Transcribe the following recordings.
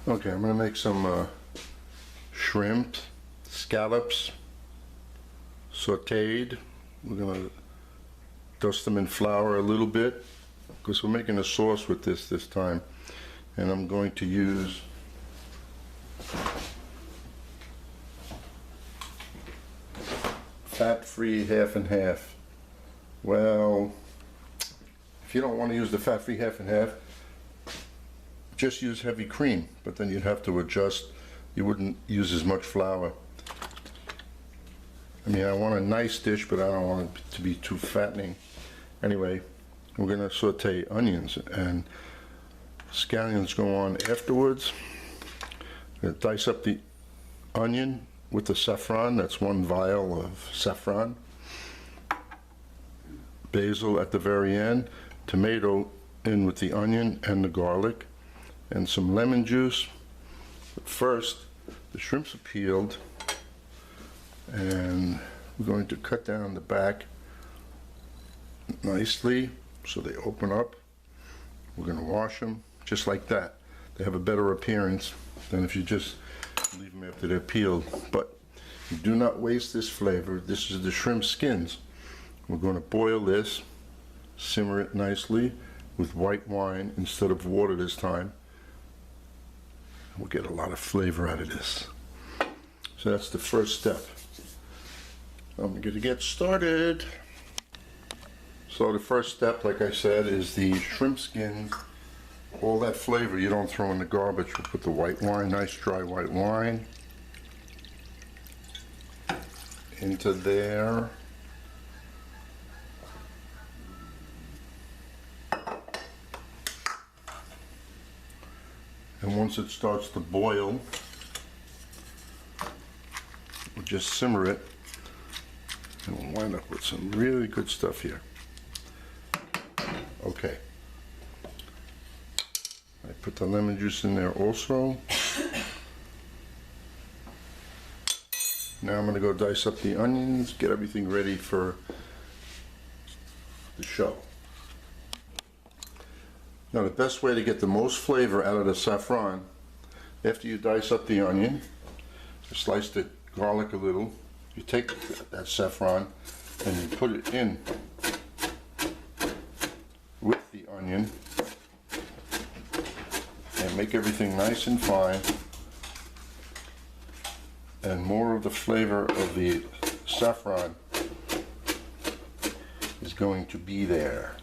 Okay, I'm going to make some shrimp, scallops, sauteed. We're going to dust them in flour a little bit because we're making a sauce with this time. And I'm going to use fat-free half and half. Well, if you don't want to use the fat-free half and half, just use heavy cream, but then you'd have to adjust. You wouldn't use as much flour. I mean, I want a nice dish, but I don't want it to be too fattening. Anyway, we're going to saute onions, and scallions go on afterwards. I'm going to dice up the onion with the saffron. That's 1 vial of saffron. Basil at the very end. Tomato in with the onion and the garlic. And some lemon juice. But first, the shrimps are peeled, and we're going to cut down the back nicely so they open up. We're going to wash them just like that. They have a better appearance than if you just leave them after they're peeled. But you do not waste this flavor. This is the shrimp skins. We're going to boil this, simmer it nicely with white wine instead of water this time. We'll get a lot of flavor out of this. So that's the first step. I'm going to get started. So the first step, like I said, is the shrimp skins. All that flavor you don't throw in the garbage. We'll put the white wine, nice dry white wine, into there. And once it starts to boil, we'll just simmer it, and we'll wind up with some really good stuff here. Okay. I put the lemon juice in there also. Now I'm going to go dice up the onions, get everything ready for the show. Now the best way to get the most flavor out of the saffron, after you dice up the onion, you slice the garlic a little, you take that saffron and you put it in with the onion and make everything nice and fine, and more of the flavor of the saffron is going to be there.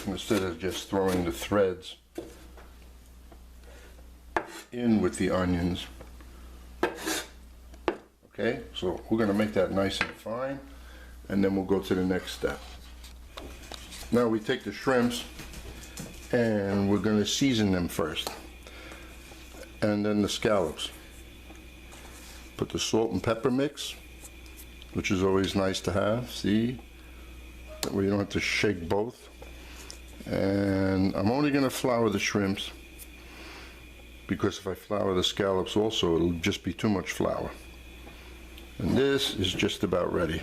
Instead of just throwing the threads in with the onions. Okay, so we're going to make that nice and fine, and then we'll go to the next step. Now we take the shrimps and we're going to season them first, and then the scallops. Put the salt and pepper mix, which is always nice to have. See, that way you don't have to shake both. And I'm only going to flour the shrimps because if I flour the scallops also, it'll just be too much flour. And this is just about ready.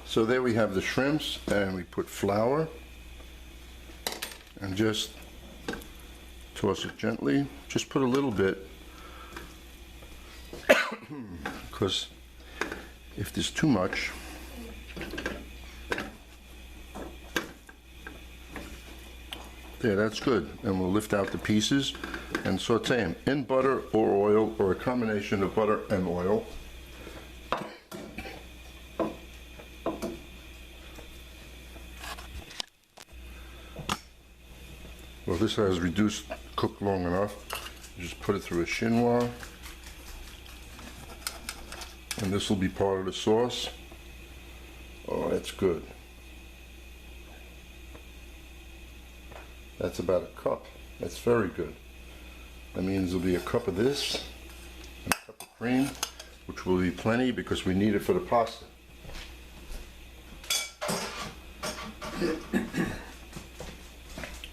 So there we have the shrimps, and we put flour and just toss it gently. Just put a little bit because if there's too much, there, that's good. And we'll lift out the pieces and saute them in butter or oil, or a combination of butter and oil. Well, this has cooked long enough. Just put it through a chinois, and this will be part of the sauce. Oh, that's good. That's about a cup. That's very good. That means there'll be a cup of this and a cup of cream, which will be plenty because we need it for the pasta.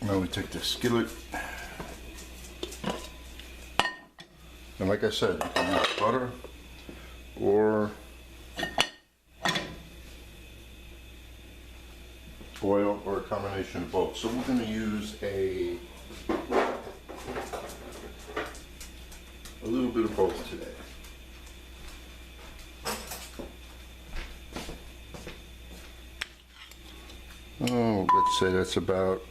Now we take the skillet, and like I said, you can use butter or oil, or a combination of both. So we're going to use a little bit of both today. Oh, let's say that's about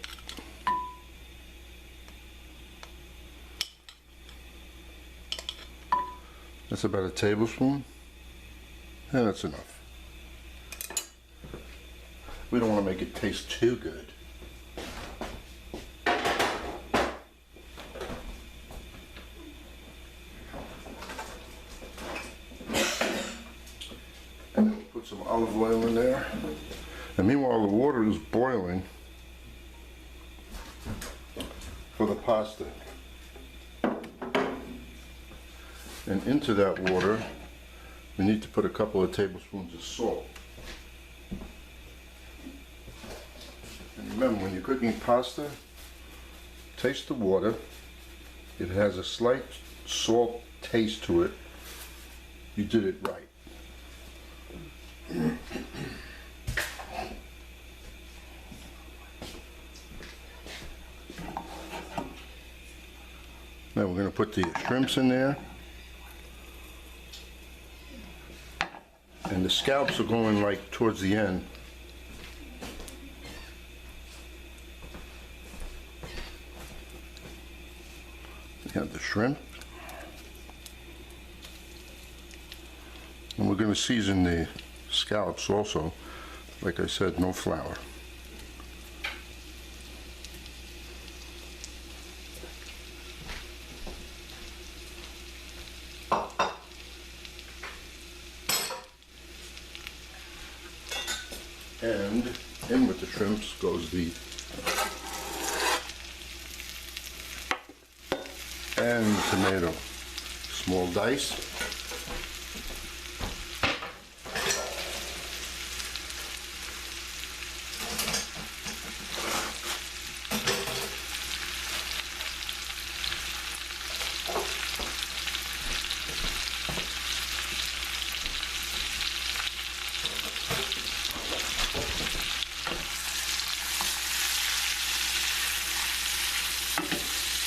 a tablespoon. And that's enough. We don't want to make it taste too good. And then put some olive oil in there. And meanwhile, the water is boiling for the pasta. And into that water, we need to put a couple of tablespoons of salt. And remember, when you're cooking pasta, taste the water. If it has a slight salt taste to it, you did it right. Now we're going to put the shrimps in there. And the scallops are going like towards the end. We have the shrimp. And we're going to season the scallops also. Like I said, no flour. And in with the shrimps goes the tomato, small dice.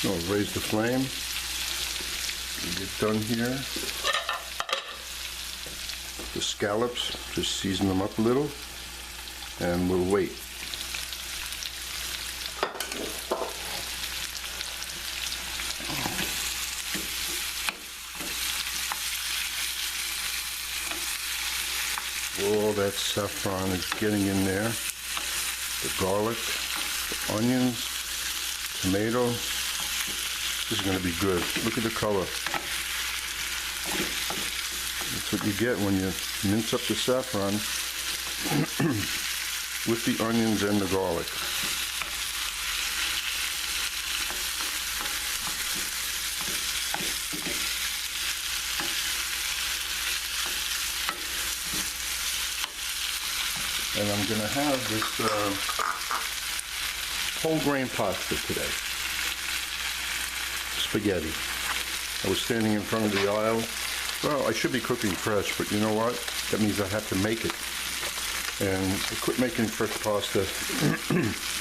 I'll raise the flame. We get done here. The scallops, just season them up a little, and we'll wait. All that saffron is getting in there. The garlic, the onions, tomato. This is going to be good. Look at the color. That's what you get when you mince up the saffron with the onions and the garlic. And I'm going to have this whole grain pasta today. Spaghetti. I was standing in front of the aisle. Well, I should be cooking fresh, but you know what? That means I have to make it. And I quit making fresh pasta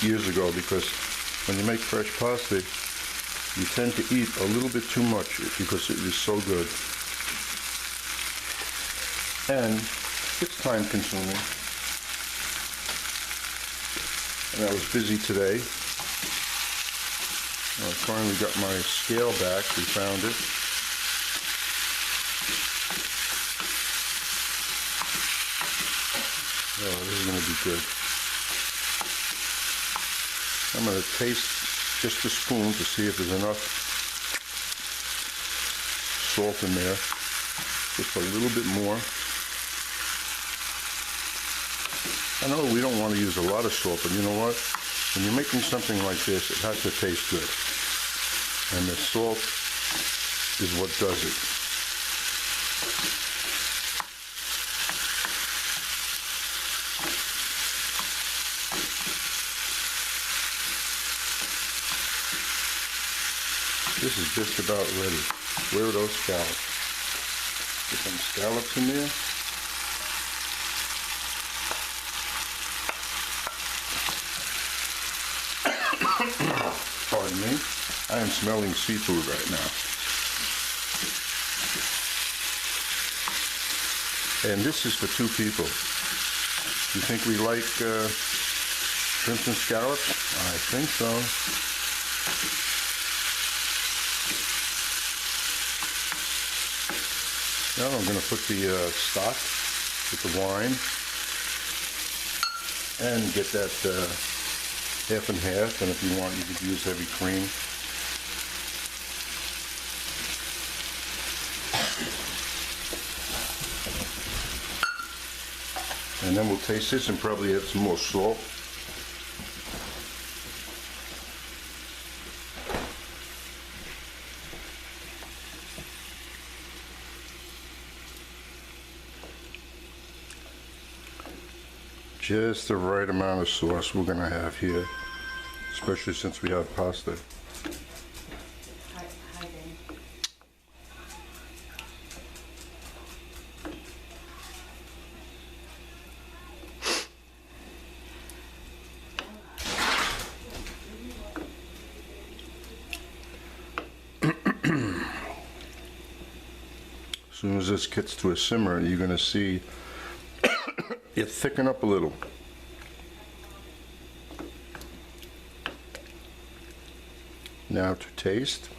years ago because when you make fresh pasta, you tend to eat a little bit too much because it is so good. And it's time consuming. And I was busy today. I finally got my scale back. We found it. Oh, this is going to be good. I'm going to taste just a spoon to see if there's enough salt in there. Just a little bit more. I know we don't want to use a lot of salt, but you know what? When you're making something like this, it has to taste good. And the salt is what does it. This is just about ready. Where are those scallops? Put some scallops in there. I am smelling seafood right now. And this is for 2 people. You think we like shrimp and scallops? I think so. Now I'm going to put the stock with the wine and get that half and half, and if you want you could use heavy cream. And then we'll taste this and probably add some more salt. Just the right amount of sauce we're going to have here, especially since we have pasta. Hi, Dave. As soon as this gets to a simmer, you're going to see it thicken up a little. Now to taste.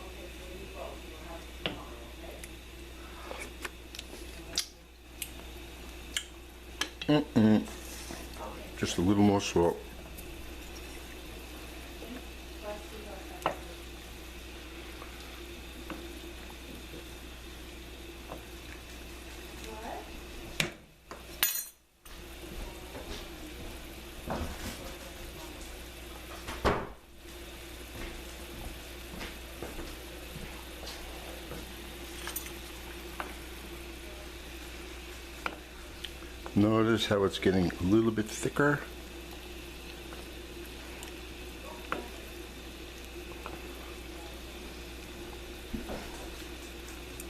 Just a little more salt. Notice how it's getting a little bit thicker.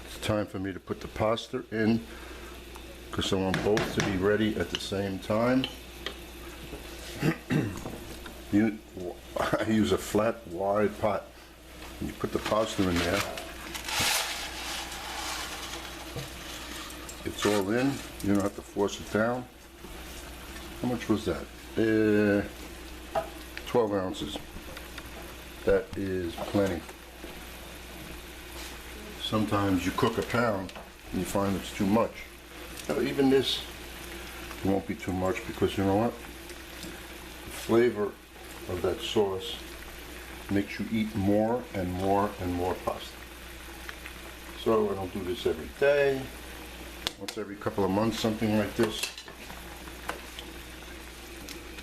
It's time for me to put the pasta in because I want both to be ready at the same time. I use a flat, wide pot. You put the pasta in there. It's all in. You don't have to force it down. How much was that? 12 ounces. That is plenty. Sometimes you cook a pound and you find it's too much. Now, even this won't be too much because you know what? The flavor of that sauce makes you eat more and more and more pasta. So I don't do this every day. Once every couple of months, something like this.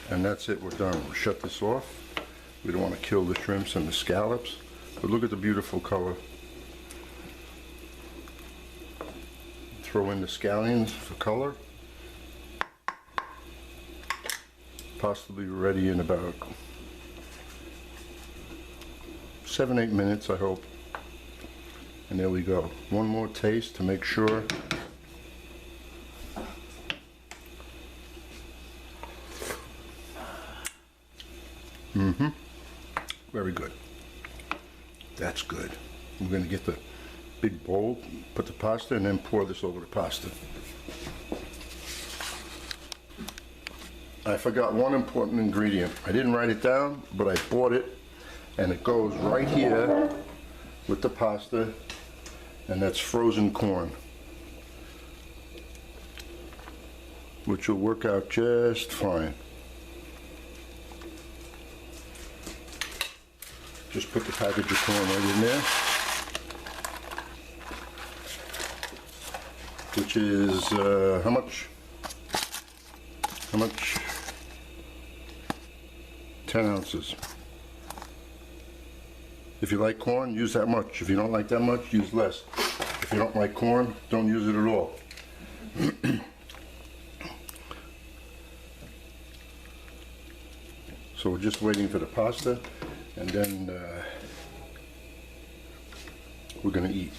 And that's it, we're done. We'll shut this off. We don't want to kill the shrimps and the scallops, but look at the beautiful color. Throw in the scallions for color. Pasta will be ready in about 7-8 minutes, I hope. And there we go. One more taste to make sure. Very good. That's good. We're going to get the big bowl, put the pasta, and then pour this over the pasta. I forgot one important ingredient. I didn't write it down, but I bought it, and it goes right here with the pasta, and that's frozen corn, which will work out just fine. Just put the package of corn right in there, which is how much? How much? 10 ounces. If you like corn, use that much. If you don't like that much, use less. If you don't like corn, don't use it at all. So we're just waiting for the pasta, and then we're going to eat.